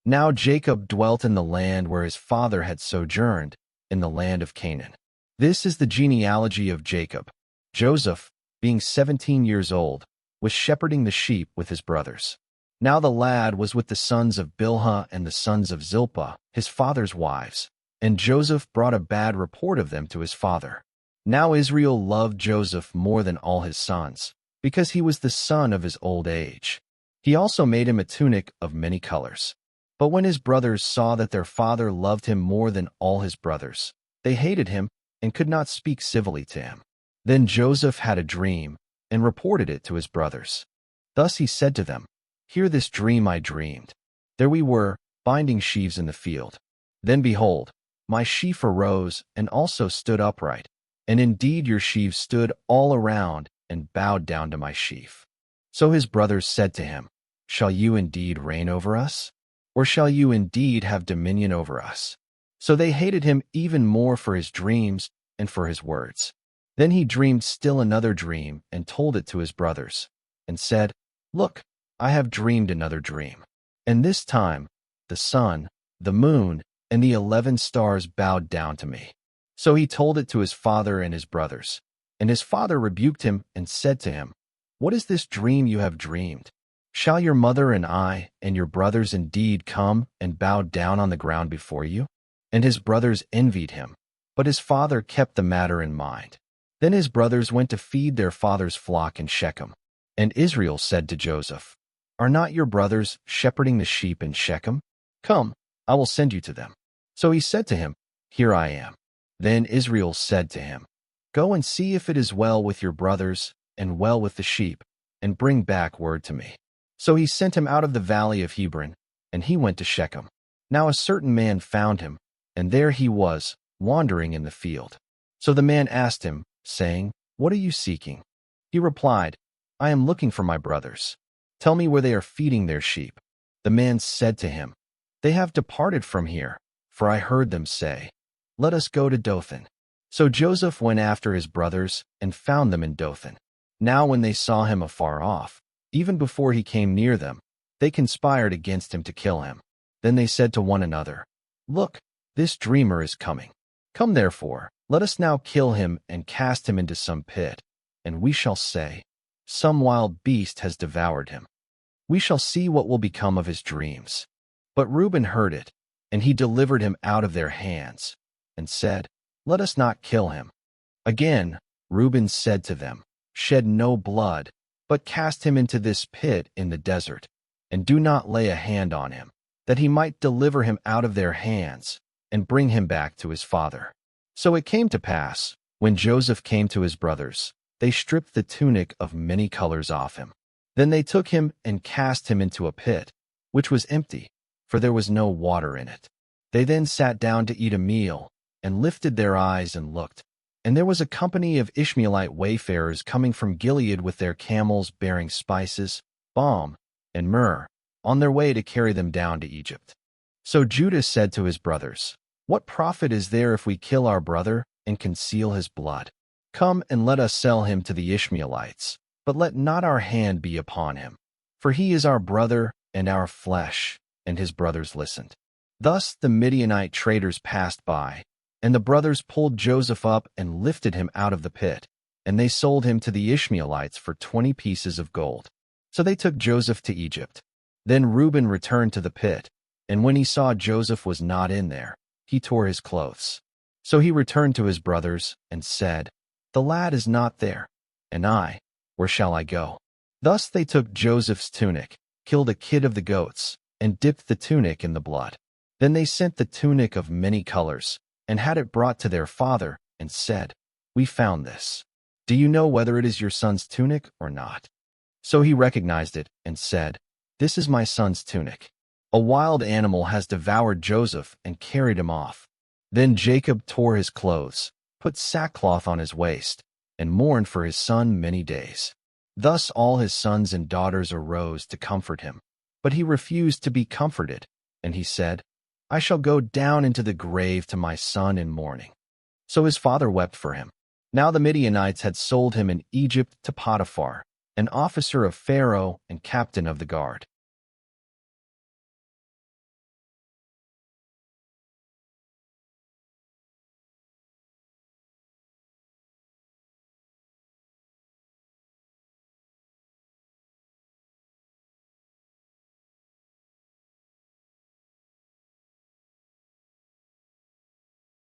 Now Jacob dwelt in the land where his father had sojourned, in the land of Canaan. This is the genealogy of Jacob. Joseph, being 17 years old, was shepherding the sheep with his brothers. Now the lad was with the sons of Bilhah and the sons of Zilpah, his father's wives, and Joseph brought a bad report of them to his father. Now Israel loved Joseph more than all his sons, because he was the son of his old age. He also made him a tunic of many colors. But when his brothers saw that their father loved him more than all his brothers, they hated him and could not speak civilly to him. Then Joseph had a dream and reported it to his brothers. Thus he said to them, "Hear this dream I dreamed. There we were, binding sheaves in the field. Then behold, my sheaf arose and also stood upright, and indeed your sheaves stood all around and bowed down to my sheaf." So his brothers said to him, "Shall you indeed reign over us? Or shall you indeed have dominion over us?" So they hated him even more for his dreams and for his words. Then he dreamed still another dream and told it to his brothers, and said, "Look, I have dreamed another dream. And this time the sun, the moon, and the 11 stars bowed down to me." So he told it to his father and his brothers. And his father rebuked him and said to him, "What is this dream you have dreamed? Shall your mother and I and your brothers indeed come and bow down on the ground before you?" And his brothers envied him, but his father kept the matter in mind. Then his brothers went to feed their father's flock in Shechem. And Israel said to Joseph, "Are not your brothers shepherding the sheep in Shechem? Come, I will send you to them." So he said to him, "Here I am." Then Israel said to him, "Go and see if it is well with your brothers and well with the sheep, and bring back word to me." So he sent him out of the valley of Hebron, and he went to Shechem. Now a certain man found him, and there he was, wandering in the field. So the man asked him, saying, "What are you seeking?" He replied, "I am looking for my brothers. Tell me where they are feeding their sheep." The man said to him, "They have departed from here, for I heard them say, 'Let us go to Dothan.'" So Joseph went after his brothers and found them in Dothan. Now when they saw him afar off, even before he came near them, they conspired against him to kill him. Then they said to one another, "Look, this dreamer is coming. Come therefore, let us now kill him and cast him into some pit, and we shall say, 'Some wild beast has devoured him.' We shall see what will become of his dreams." But Reuben heard it, and he delivered him out of their hands, and said, "Let us not kill him." Again Reuben said to them, "Shed no blood, but cast him into this pit in the desert, and do not lay a hand on him, that he might deliver him out of their hands, and bring him back to his father." So it came to pass, when Joseph came to his brothers, they stripped the tunic of many colors off him. Then they took him and cast him into a pit, which was empty, for there was no water in it. They then sat down to eat a meal, and lifted their eyes and looked. And there was a company of Ishmaelite wayfarers coming from Gilead with their camels bearing spices, balm, and myrrh, on their way to carry them down to Egypt. So Judah said to his brothers, "What profit is there if we kill our brother and conceal his blood? Come and let us sell him to the Ishmaelites, but let not our hand be upon him. For he is our brother and our flesh." And his brothers listened. Thus the Midianite traders passed by, and the brothers pulled Joseph up and lifted him out of the pit, and they sold him to the Ishmaelites for 20 pieces of gold. So they took Joseph to Egypt. Then Reuben returned to the pit, and when he saw Joseph was not in there, he tore his clothes. So he returned to his brothers and said, "The lad is not there, and I, where shall I go?" Thus they took Joseph's tunic, killed a kid of the goats, and dipped the tunic in the blood. Then they sent the tunic of many colors, and had it brought to their father, and said, "We found this. Do you know whether it is your son's tunic or not?" So he recognized it, and said, "This is my son's tunic. A wild animal has devoured Joseph and carried him off." Then Jacob tore his clothes, put sackcloth on his waist, and mourned for his son many days. Thus all his sons and daughters arose to comfort him. But he refused to be comforted, and he said, "I shall go down into the grave to my son in mourning." So his father wept for him. Now the Midianites had sold him in Egypt to Potiphar, an officer of Pharaoh and captain of the guard.